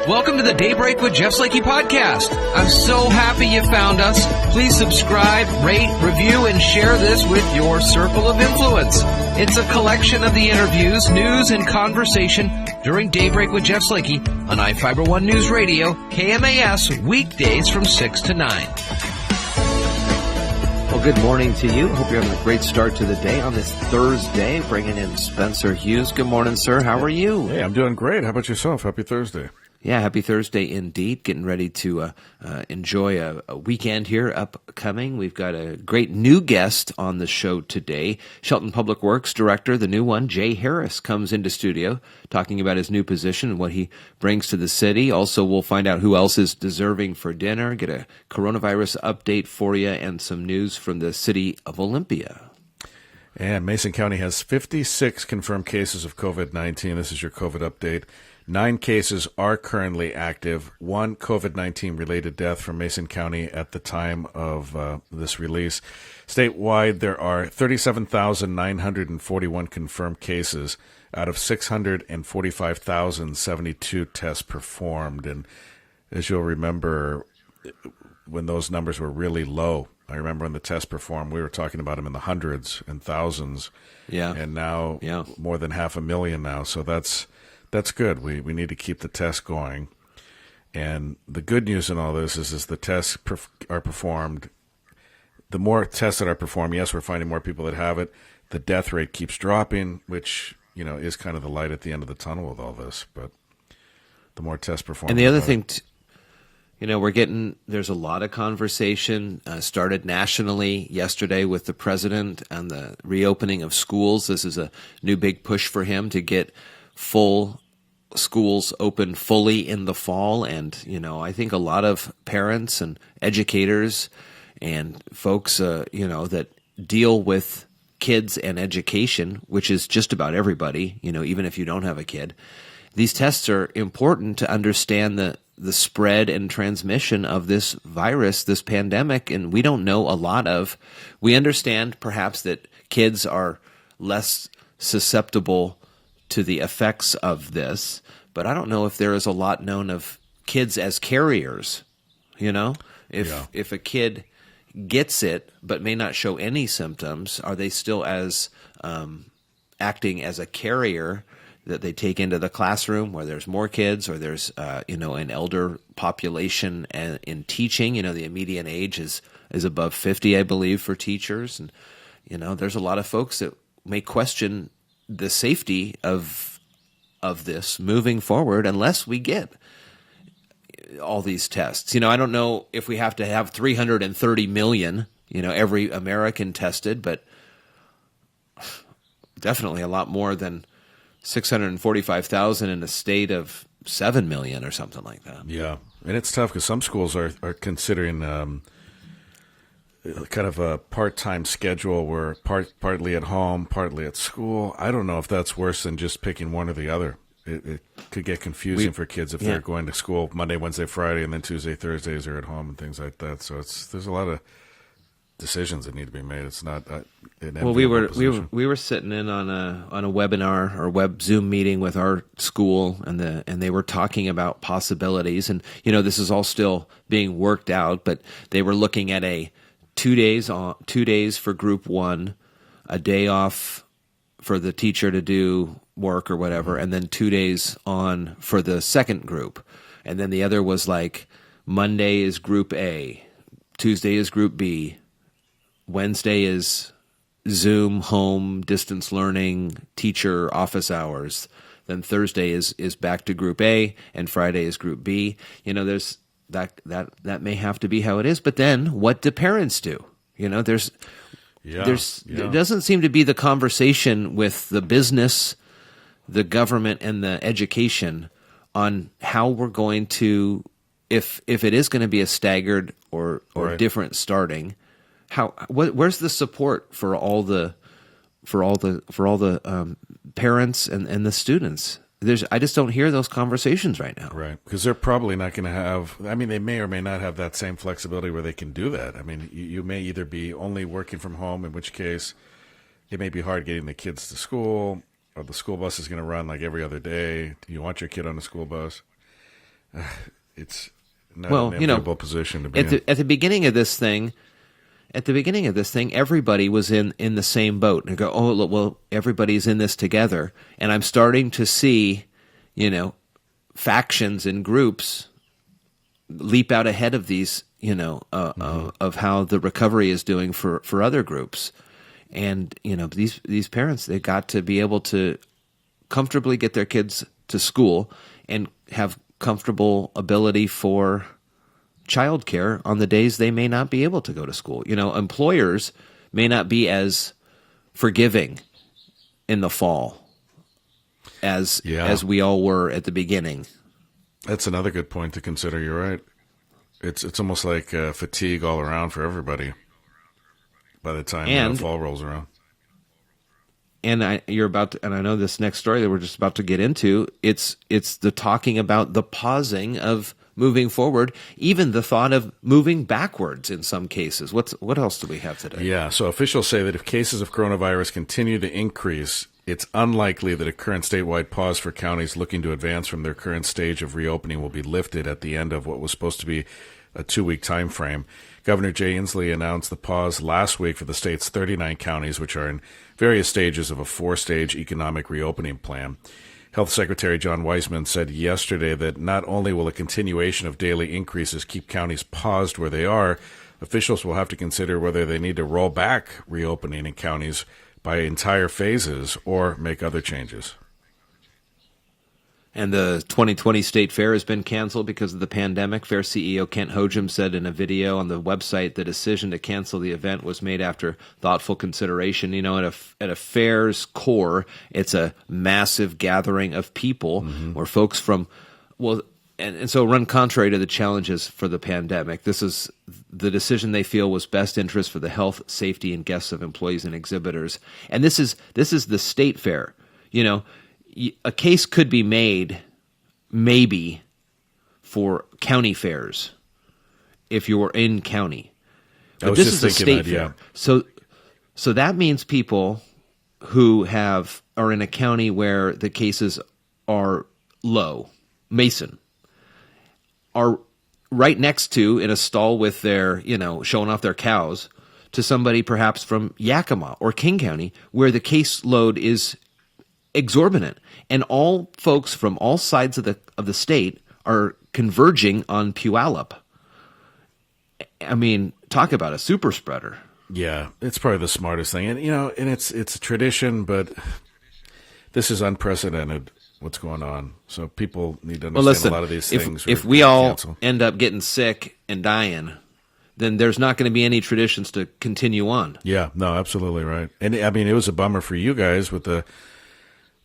Welcome to the Daybreak with Jeff Slakey podcast. I'm so happy you found us. Please subscribe, rate, review, and share this with your circle of influence. It's a collection of the interviews, news, and conversation during Daybreak with Jeff Slakey on I-Fiber1 News Radio, KMAS, weekdays from 6 to 9. Well, good morning to you. Hope you're having a great start to the day on this Thursday. Bringing in Spencer Hughes. Good morning, sir. How are you? Hey, I'm doing great. How about yourself? Happy Thursday. Yeah, happy Thursday indeed. Getting ready to enjoy a weekend here upcoming. We've got a great new guest on the show today. Shelton Public Works Director, the new one, Jay Harris, comes into studio talking about his new position and what he brings to the city. Also, we'll find out who else is deserving for dinner, get a coronavirus update for you, and some news from the city of Olympia. And Mason County has 56 confirmed cases of COVID-19. This is your COVID update. 9 cases are currently active. 1 COVID-19 related death from Mason County at the time of this release. Statewide, there are 37,941 confirmed cases out of 645,072 tests performed. And as you'll remember, when those numbers were really low, I remember when the tests performed, we were talking about them in the hundreds and thousands. Yeah. And now more than 500,000 now. So that's good. We need to keep the tests going. And the good news in all this is the tests are performed. The more tests that are performed, yes, we're finding more people that have it. The death rate keeps dropping, which, is kind of the light at the end of the tunnel with all this. But the more tests performed. And the other thing, there's a lot of conversation started nationally yesterday with the president and the reopening of schools. This is a new big push for him to get full schools open fully in the fall. And, I think a lot of parents and educators and folks, that deal with kids and education, which is just about everybody, even if you don't have a kid, these tests are important to understand the spread and transmission of this virus, this pandemic. And we don't know a lot we understand perhaps that kids are less susceptible to the effects of this, but I don't know if there is a lot known of kids as carriers. If a kid gets it but may not show any symptoms, are they still as acting as a carrier that they take into the classroom where there's more kids or there's an elder population in teaching? The median age is above 50, I believe, for teachers, and there's a lot of folks that may question the safety of this moving forward unless we get all these tests. I don't know if we have to have 330 million, every American tested, but definitely a lot more than 645,000 in a state of 7 million or something like that. Yeah, and it's tough because some schools are considering kind of a part-time schedule where partly at home, partly at school. I don't know if that's worse than just picking one or the other. It could get confusing for kids if they're going to school Monday, Wednesday, Friday, and then Tuesday, Thursdays are at home and things like that. So there's a lot of decisions that need to be made. It's not an we were sitting in on a webinar or web Zoom meeting with our school, and they were talking about possibilities. And this is all still being worked out, but they were looking at a 2 days for group 1, a day off for the teacher to do work or whatever, and then 2 days on for the second group. And then the other was like Monday is group A, Tuesday is group B, Wednesday is Zoom, home, distance learning, teacher, office hours. Then Thursday is back to group A, and Friday is group B. There's that may have to be how it is. But then what do parents do? There doesn't seem to be the conversation with the business, the government, and the education on how we're going to, if it is going to be a staggered or different starting, where's the support for all the parents and the students? I just don't hear those conversations right now. Right, because they're probably not going to have, they may or may not have that same flexibility where they can do that. You may either be only working from home, in which case it may be hard getting the kids to school, or the school bus is going to run like every other day. Do you want your kid on the school bus? it's not an enviable position to be in. At the beginning of this thing, everybody was in the same boat. And I go, oh, well, everybody's in this together. And I'm starting to see, factions and groups leap out ahead of these, of how the recovery is doing for other groups. And, these parents, they got to be able to comfortably get their kids to school and have comfortable ability for childcare on the days they may not be able to go to school. Employers may not be as forgiving in the fall as we all were at the beginning. That's another good point to consider. You're right. It's almost like fatigue all around for everybody by the time fall rolls around. And I know this next story that we're just about to get into. It's the talking about the pausing of moving forward, even the thought of moving backwards in some cases. What else do we have today? Yeah, so officials say that if cases of coronavirus continue to increase, it's unlikely that a current statewide pause for counties looking to advance from their current stage of reopening will be lifted at the end of what was supposed to be a 2-week time frame. Governor Jay Inslee announced the pause last week for the state's 39 counties, which are in various stages of a 4-stage economic reopening plan. Health Secretary John Weisman said yesterday that not only will a continuation of daily increases keep counties paused where they are, officials will have to consider whether they need to roll back reopening in counties by entire phases or make other changes. And the 2020 State Fair has been canceled because of the pandemic. Fair CEO Kent Hojum said in a video on the website the decision to cancel the event was made after thoughtful consideration. At a fair's core, it's a massive gathering of people where folks from and so run contrary to the challenges for the pandemic. This is the decision they feel was best interest for the health, safety, and guests of employees and exhibitors. And this is the State Fair. A case could be made, maybe, for county fairs if you're in county. But this is a state fair. So that means people who are in a county where the cases are low, Mason, are right next to, in a stall with their, showing off their cows, to somebody perhaps from Yakima or King County where the caseload is exorbitant, and all folks from all sides of the state are converging on Puyallup. I mean, talk about a super spreader. Yeah, it's probably the smartest thing, and it's a tradition, but this is unprecedented. What's going on? So people need to understand a lot of these things. If we all end up getting sick and dying, then there's not going to be any traditions to continue on. Yeah, no, absolutely right. And I mean, it was a bummer for you guys with the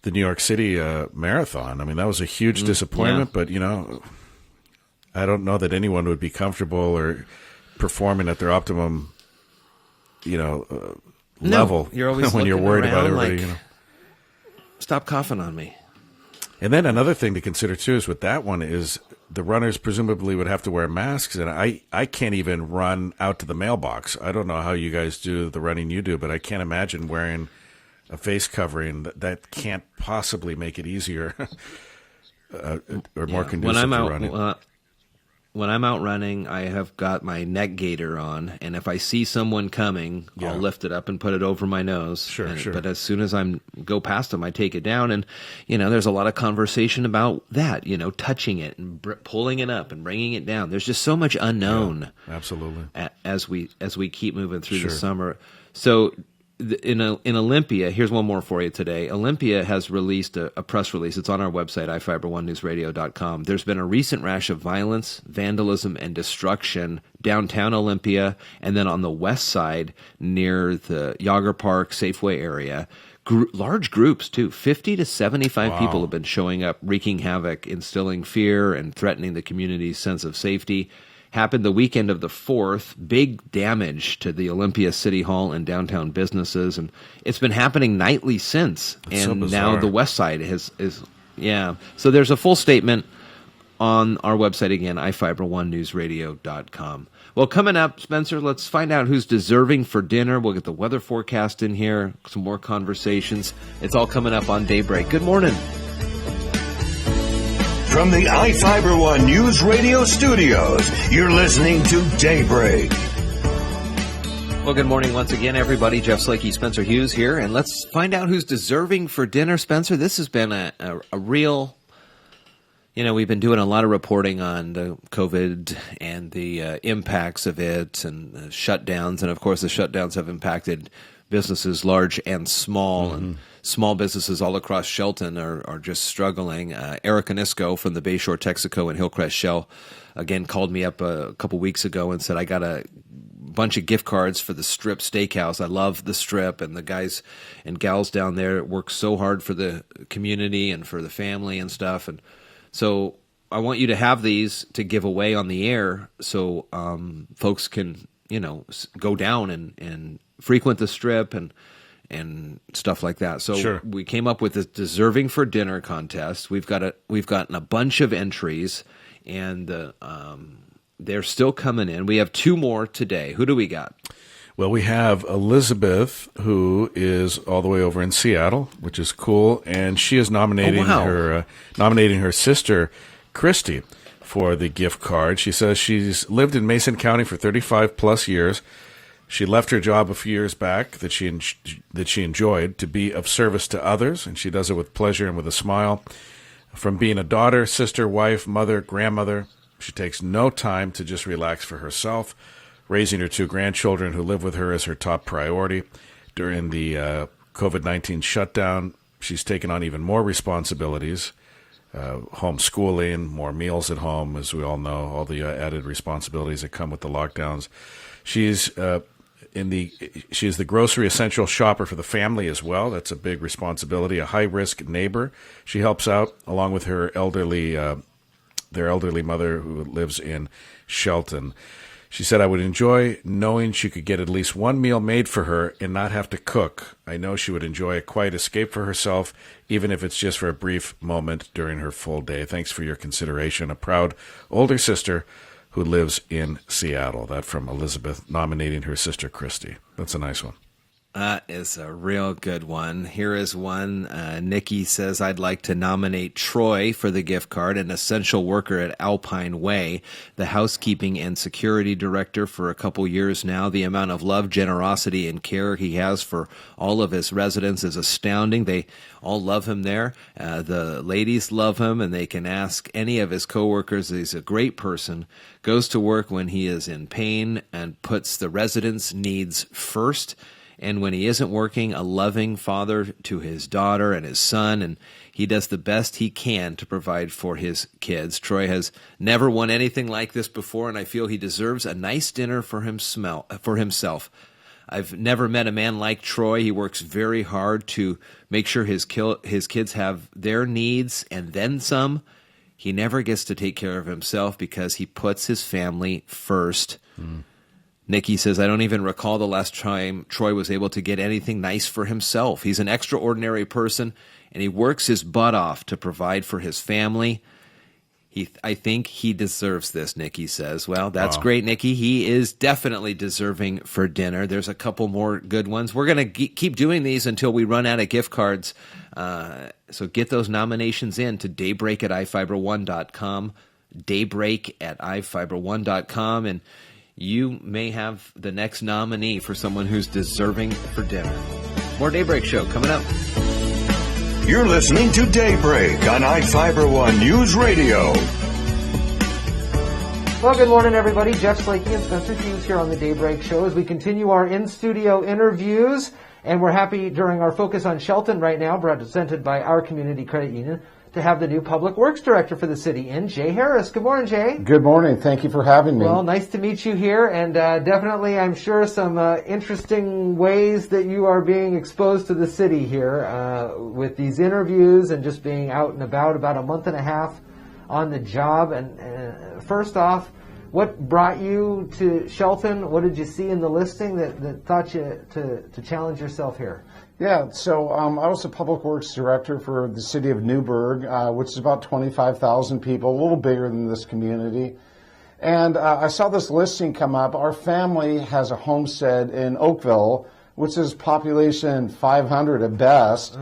New York City marathon. I mean, that was a huge disappointment, but, I don't know that anyone would be comfortable or performing at their optimum, level. You're always when you're worried about everybody, Stop coughing on me. And then another thing to consider, too, is with that one is the runners presumably would have to wear masks. And I can't even run out to the mailbox. I don't know how you guys do the running you do, but I can't imagine wearing a face covering. That can't possibly make it easier or more conducive to running. When I'm out running, I have got my neck gaiter on, and if I see someone coming, I'll lift it up and put it over my nose. Sure. But as soon as I go past them, I take it down, and there's a lot of conversation about that. Touching it and pulling it up and bringing it down. There's just so much unknown. Yeah, absolutely. As we keep moving through the summer, so. In Olympia, here's one more for you today. Olympia has released a press release. It's on our website, ifiber1newsradio.com. There's been a recent rash of violence, vandalism, and destruction downtown Olympia, and then on the west side near the Yager Park Safeway area. Large groups, too. 50 to 75 people have been showing up, wreaking havoc, instilling fear, and threatening the community's sense of safety. Happened the weekend of the 4th, big damage to the Olympia City Hall and downtown businesses, and it's been happening nightly since. That's and so now the west side is. So there's a full statement on our website again, ifiber1newsradio.com. Well, coming up, Spencer, let's find out who's deserving for dinner. We'll get the weather forecast in here, some more conversations. It's all coming up on Daybreak. Good morning. From the iFiber One News Radio studios, you're listening to Daybreak. Well, good morning once again, everybody. Jeff Slakey, Spencer Hughes here, and let's find out who's deserving for dinner. Spencer, this has been a real, we've been doing a lot of reporting on the COVID and the impacts of it and shutdowns, and of course the shutdowns have impacted businesses large and small, and small businesses all across Shelton are just struggling. Eric Anisco from the Bayshore Texaco and Hillcrest Shell again called me up a couple weeks ago and said, I got a bunch of gift cards for the Strip Steakhouse. I love the Strip, and the guys and gals down there work so hard for the community and for the family and stuff. And so I want you to have these to give away on the air so folks can, go down and frequent the Strip and stuff like that. So Sure. We came up with this Deserving for Dinner contest. We've gotten a bunch of entries, and they're still coming in. We have two more today. Who do we got? Well, we have Elizabeth, who is all the way over in Seattle, which is cool, and she is nominating her sister, Christy, for the gift card. She says she's lived in Mason County for 35 plus years. She left her job a few years back that she enjoyed to be of service to others, and she does it with pleasure and with a smile. From being a daughter, sister, wife, mother, grandmother, she takes no time to just relax for herself. Raising her two grandchildren who live with her is her top priority. During the COVID-19 shutdown, she's taken on even more responsibilities, homeschooling, more meals at home, as we all know, all the added responsibilities that come with the lockdowns. She's the grocery essential shopper for the family as well. That's a big responsibility. A high-risk neighbor. She helps out along with her their elderly mother who lives in Shelton. She said, I would enjoy knowing she could get at least one meal made for her and not have to cook. I know she would enjoy a quiet escape for herself, even if it's just for a brief moment during her full day. Thanks for your consideration. A proud older sister who lives in Seattle. That from Elizabeth, nominating her sister, Christy. That's a nice one. That is a real good one. Here is one. Nikki says, I'd like to nominate Troy for the gift card, an essential worker at Alpine Way, the housekeeping and security director for a couple years now. The amount of love, generosity, and care he has for all of his residents is astounding. They all love him there. The ladies love him, and they can ask any of his coworkers. He's a great person, goes to work when he is in pain, and puts the residents' needs first. And when he isn't working, a loving father to his daughter and his son, and he does the best he can to provide for his kids. Troy has never won anything like this before, and I feel he deserves a nice dinner for himself. I've never met a man like Troy. He works very hard to make sure his kids have their needs and then some. He never gets to take care of himself because he puts his family first. Nikki says, I don't even recall the last time Troy was able to get anything nice for himself. He's an extraordinary person, and he works his butt off to provide for his family. I think he deserves this, Nikki says. Well, that's great, Nikki. He is definitely deserving for dinner. There's a couple more good ones. We're going to keep doing these until we run out of gift cards. So get those nominations in to daybreak at ifiber1.com, daybreak at ifiber1.com, and you may have the next nominee for someone who's deserving for dinner. More Daybreak Show coming up. You're listening to Daybreak on iFiber One News Radio. Well, good morning, everybody. Jeff Slakey and Spencer Hughes here on the Daybreak Show as we continue our in-studio interviews. And we're happy during our focus on Shelton right now, presented by our Community Credit Union, to have the new Public Works Director for the city in, Jay Harris. Good morning, Jay. Good morning. Thank you for having me. Well, nice to meet you here, and definitely, I'm sure, some interesting ways that you are being exposed to the city here with these interviews and just being out and about a month and a half on the job. And first off, what brought you to Shelton? What did you see in the listing that thought you to challenge yourself here? Yeah, so I was a Public Works Director for the city of Newburgh, which is about 25,000 people, a little bigger than this community. And I saw this listing come up. Our family has a homestead in Oakville which is population 500 at best.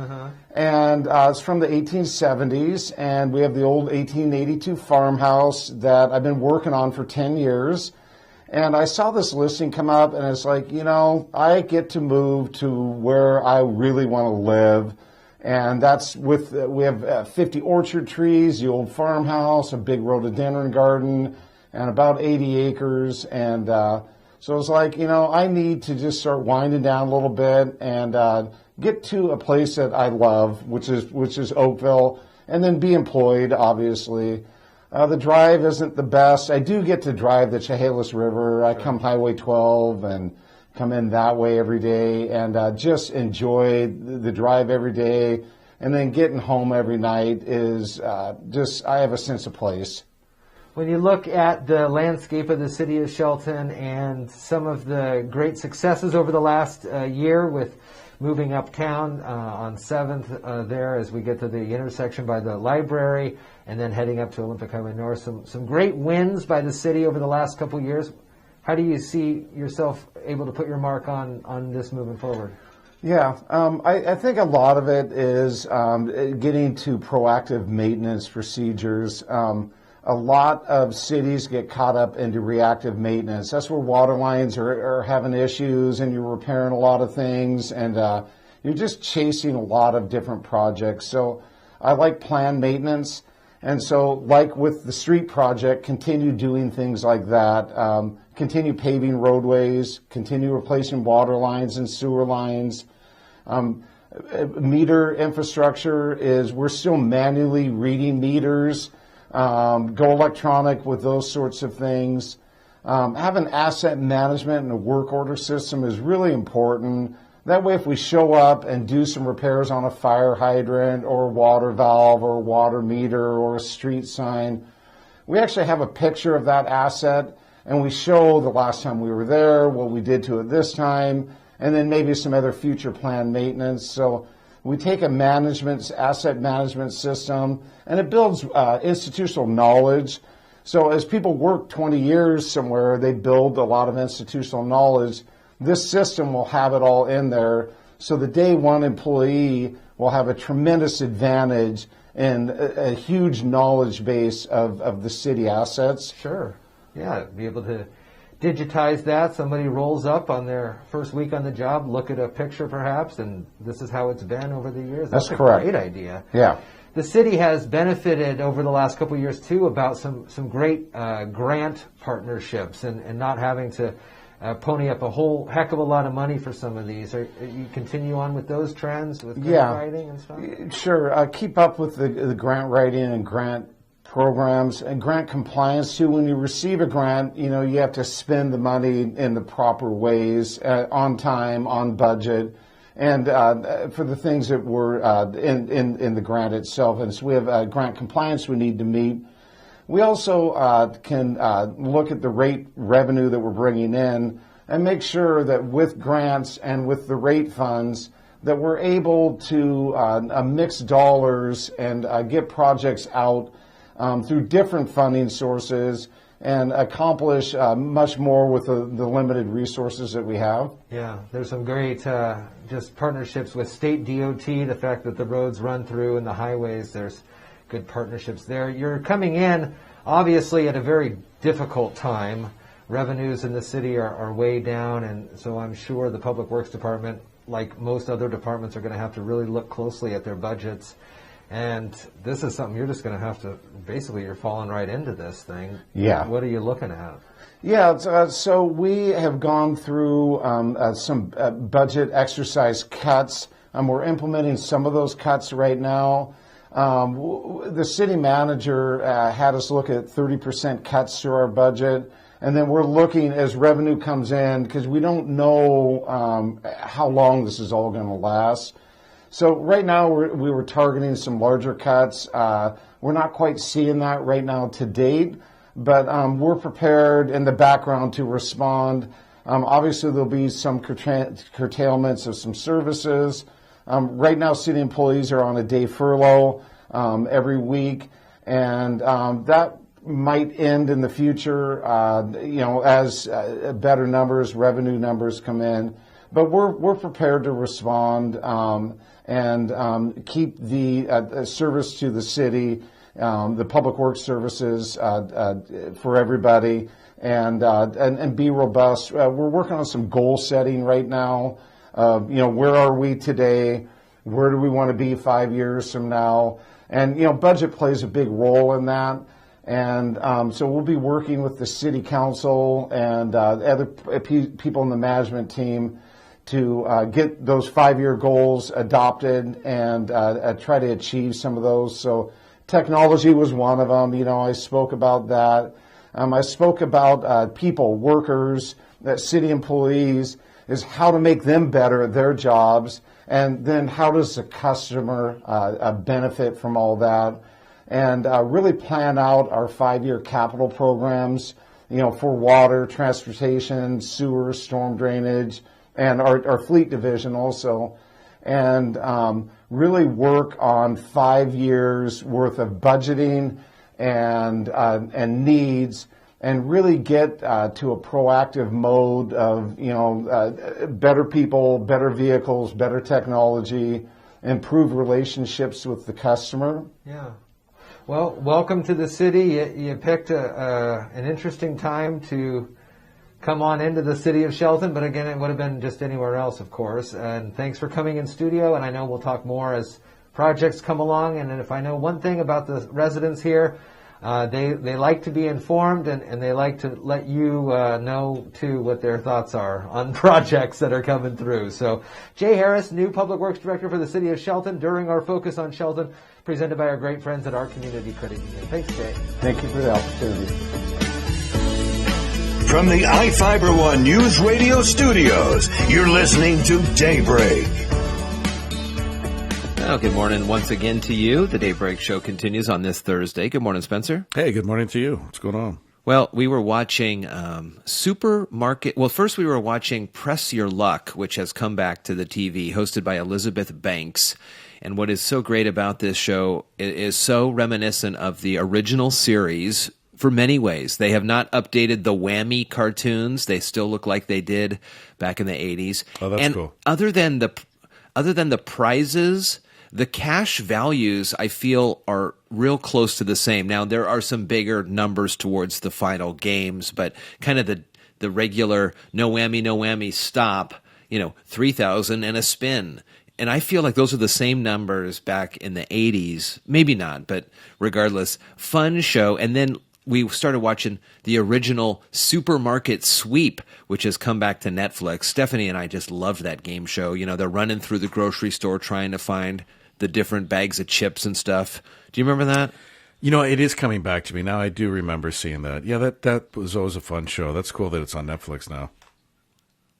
And it's from the 1870s, and we have the old 1882 farmhouse that I've been working on for 10 years. And I saw this listing come up, and it's like, I get to move to where I really want to live. And that's we have 50 orchard trees, the old farmhouse, a big rhododendron garden, and about 80 acres. And so it's like, I need to just start winding down a little bit and get to a place that I love, which is Oakville, and then be employed, obviously. The drive isn't the best. I do get to drive the Chehalis River. I come Highway 12 and come in that way every day and just enjoy the drive every day. And then getting home every night is I have a sense of place. When you look at the landscape of the city of Shelton and some of the great successes over the last year with moving uptown on 7th there as we get to the intersection by the library and then heading up to Olympic Highway North, some great wins by the city over the last couple of years. How do you see yourself able to put your mark on this moving forward? Yeah, I think a lot of it is getting to proactive maintenance procedures. A lot of cities get caught up into reactive maintenance. That's where water lines are having issues and you're repairing a lot of things and you're just chasing a lot of different projects. So I like planned maintenance. And so like with the street project, continue doing things like that. Continue paving roadways, continue replacing water lines and sewer lines. Meter infrastructure we're still manually reading meters. Go electronic with those sorts of things. Having asset management and a work order system is really important. That way, if we show up and do some repairs on a fire hydrant or a water valve or a water meter or a street sign, we actually have a picture of that asset and we show the last time we were there, what we did to it this time, and then maybe some other future planned maintenance. So we take a asset management system, and it builds institutional knowledge. So as people work 20 years somewhere, they build a lot of institutional knowledge. This system will have it all in there. So the day one employee will have a tremendous advantage and a huge knowledge base of the city assets. Sure. Yeah, be able to digitize that. Somebody rolls up on their first week on the job, look at a picture perhaps, and this is how it's been over the years. That's correct. A great idea. Yeah. The city has benefited over the last couple of years, too, about some great grant partnerships and not having to pony up a whole heck of a lot of money for some of these. You continue on with those trends with grant writing and stuff? Sure. Keep up with the grant writing and grant programs and grant compliance too. When you receive a grant, you have to spend the money in the proper ways, on time, on budget, and for the things that were in the grant itself. And so we have grant compliance we need to meet. We also can look at the rate revenue that we're bringing in and make sure that with grants and with the rate funds that we're able to mix dollars and get projects out through different funding sources and accomplish much more with the limited resources that we have. Yeah, there's some great just partnerships with state DOT, the fact that the roads run through and the highways, there's good partnerships there. You're coming in, obviously, at a very difficult time. Revenues in the city are way down, and so I'm sure the Public Works Department, like most other departments, are going to have to really look closely at their budgets. And this is something you're just going to have to, basically, you're falling right into this thing. Yeah. What are you looking at? Yeah, so we have gone through some budget exercise cuts. We're implementing some of those cuts right now. The city manager had us look at 30% cuts to our budget. And then we're looking as revenue comes in, because we don't know how long this is all going to last. So right now we were targeting some larger cuts. We're not quite seeing that right now to date, but we're prepared in the background to respond. Obviously, there'll be some curtailments of some services. Right now, city employees are on a day furlough every week, and that might end in the future, as better numbers, revenue numbers come in. but we're prepared to respond and keep the service to the city, the public works services for everybody, and be robust. We're working on some goal setting right now. Where are we today? Where do we want to be 5 years from now? And, budget plays a big role in that. And so we'll be working with the city council and other people in the management team to get those 5-year goals adopted and try to achieve some of those. So technology was one of them. I spoke about that. I spoke about people, workers, city employees, is how to make them better at their jobs, and then how does the customer benefit from all that, and really plan out our 5-year capital programs, for water, transportation, sewer, storm drainage, and our fleet division also, and really work on 5 years worth of budgeting and needs, and really get to a proactive mode of, better people, better vehicles, better technology, improve relationships with the customer. Yeah. Well, welcome to the city. You picked an interesting time to come on into the city of Shelton, but again, it would have been just anywhere else, of course. And thanks for coming in studio, and I know we'll talk more as projects come along. And if I know one thing about the residents here, they like to be informed, and they like to let you know, too, what their thoughts are on projects that are coming through. So, Jay Harris, new Public Works Director for the City of Shelton, during our Focus on Shelton, presented by our great friends at our Community Credit Union. Thanks, Jay. Thank you for the opportunity. From the iFiber One News Radio studios, you're listening to Daybreak. Well, good morning once again to you. The Daybreak Show continues on this Thursday. Good morning, Spencer. Hey, good morning to you. What's going on? Well, we were watching Supermarket. Well, first we were watching Press Your Luck, which has come back to the TV, hosted by Elizabeth Banks. And what is so great about this show is so reminiscent of the original series for many ways. They have not updated the Whammy cartoons. They still look like they did back in the 80s. Oh, that's cool. Other than the prizes, the cash values, I feel, are real close to the same. Now, there are some bigger numbers towards the final games, but kind of the regular no whammy, stop, 3,000 and a spin. And I feel like those are the same numbers back in the 80s. Maybe not, but regardless, fun show. And then we started watching the original Supermarket Sweep, which has come back to Netflix. Stephanie and I just loved that game show. They're running through the grocery store trying to find the different bags of chips and stuff. Do you remember that? It is coming back to me now. I do remember seeing that. Yeah, that was always a fun show. That's cool that it's on Netflix now.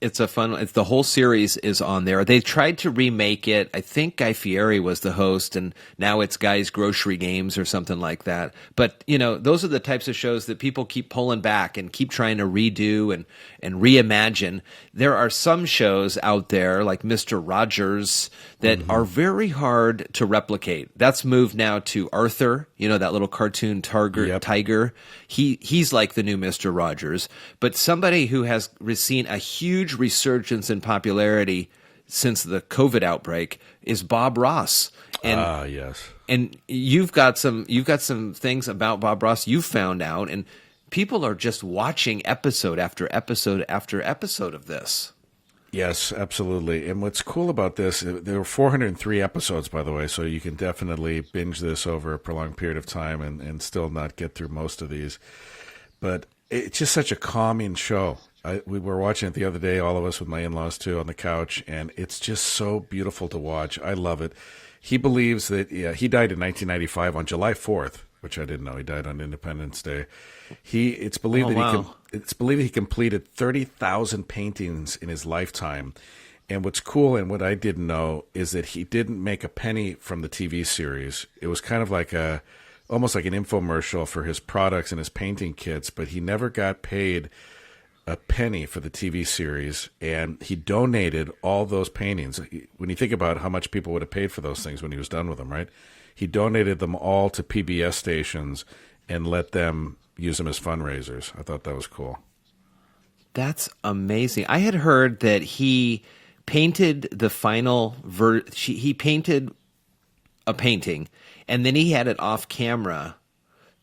It's the whole series is on there. They tried to remake it. I think Guy Fieri was the host, and now it's Guy's Grocery Games or something like that. But, those are the types of shows that people keep pulling back and keep trying to redo and reimagine. There are some shows out there, like Mr. Rogers, that are very hard to replicate. That's moved now to Arthur, that little cartoon tiger. He's like the new Mr. Rogers. But somebody who has seen a huge resurgence in popularity since the COVID outbreak is Bob Ross. And, yes. And you've got some things about Bob Ross you've found out, and people are just watching episode after episode after episode of this. Yes, absolutely. And what's cool about this, there were 403 episodes, by the way, so you can definitely binge this over a prolonged period of time and still not get through most of these. But it's just such a calming show. We were watching it the other day, all of us with my in-laws too, on the couch, and it's just so beautiful to watch. I love it. He believes that he died in 1995 on July 4th, which I didn't know. He died on Independence Day. It's believed that he completed 30,000 paintings in his lifetime. And what's cool and what I didn't know is that he didn't make a penny from the TV series. It was kind of like almost like an infomercial for his products and his painting kits, but he never got paid a penny for the TV series, and he donated all those paintings. When you think about how much people would have paid for those things when he was done with them, right? He donated them all to PBS stations and let them use them as fundraisers. I thought that was cool. That's amazing. I had heard that he painted the final he painted a painting, and then he had it off camera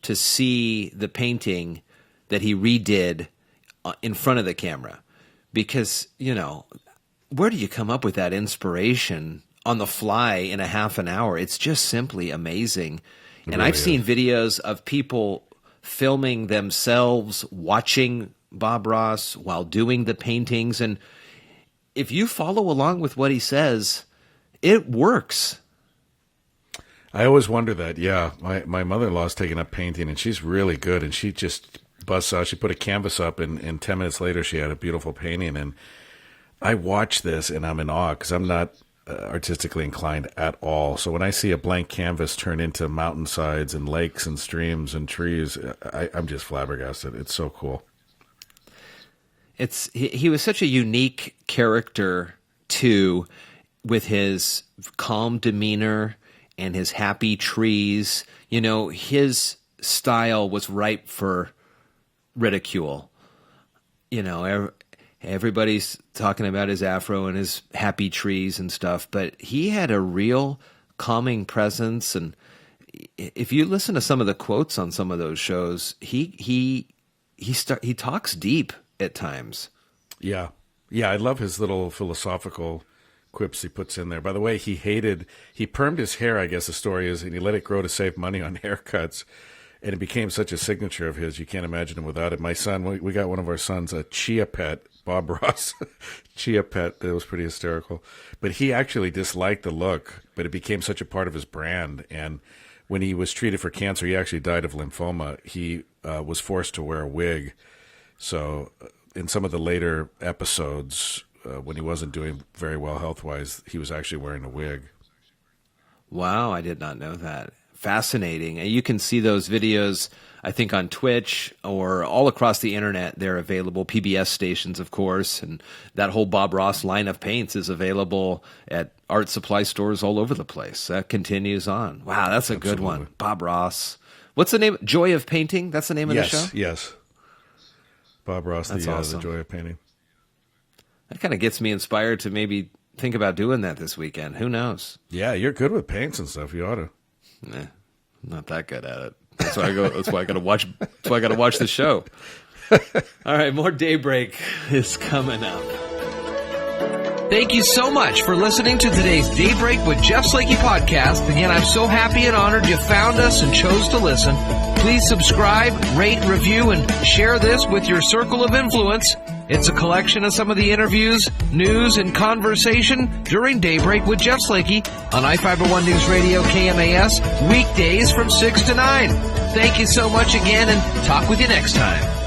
to see the painting that he redid in front of the camera. Because, where do you come up with that inspiration on the fly in a half an hour? It's just simply amazing. And I've seen videos of people filming themselves watching Bob Ross while doing the paintings. And if you follow along with what he says, it works. I always wonder that. Yeah, my mother-in-law's taking up painting, and she's really good. And she just busts out. She put a canvas up, and 10 minutes later, she had a beautiful painting. And I watch this, and I'm in awe because I'm not artistically inclined at all. So when I see a blank canvas turn into mountainsides and lakes and streams and trees, I'm just flabbergasted. It's so cool. He was such a unique character too, with his calm demeanor and his happy trees. His style was ripe for ridicule. Everybody's talking about his afro and his happy trees and stuff, but he had a real calming presence. And if you listen to some of the quotes on some of those shows, he talks deep at times. Yeah. I love his little philosophical quips he puts in there. By the way, he permed his hair, I guess the story is, and he let it grow to save money on haircuts. And it became such a signature of his, you can't imagine him without it. My son, we got one of our sons a Chia Pet, Bob Ross Chia Pet. That was pretty hysterical. But he actually disliked the look, but it became such a part of his brand. And when he was treated for cancer, he actually died of lymphoma. He was forced to wear a wig. So in some of the later episodes, when he wasn't doing very well health-wise, he was actually wearing a wig. Wow, I did not know that. Fascinating. And you can see those videos, I think, on Twitch or all across the internet. They're available. PBS stations, of course. And that whole Bob Ross line of paints is available at art supply stores all over the place. That continues on. Wow, that's a good one. Bob Ross. What's the name? Joy of Painting? That's the name of the show? Yes. Bob Ross, that's awesome. The Joy of Painting. That kind of gets me inspired to maybe think about doing that this weekend. Who knows? Yeah, you're good with paints and stuff. You ought to. Nah, I'm not that good at it. That's why I got to watch. That's why I got to watch the show. All right, more Daybreak is coming up. Thank you so much for listening to today's Daybreak with Jeff Slakey podcast. Again, I'm so happy and honored you found us and chose to listen. Please subscribe, rate, review, and share this with your circle of influence. It's a collection of some of the interviews, news, and conversation during Daybreak with Jeff Slakey on I-501 News Radio KMAS, weekdays from 6 to 9. Thank you so much again, and talk with you next time.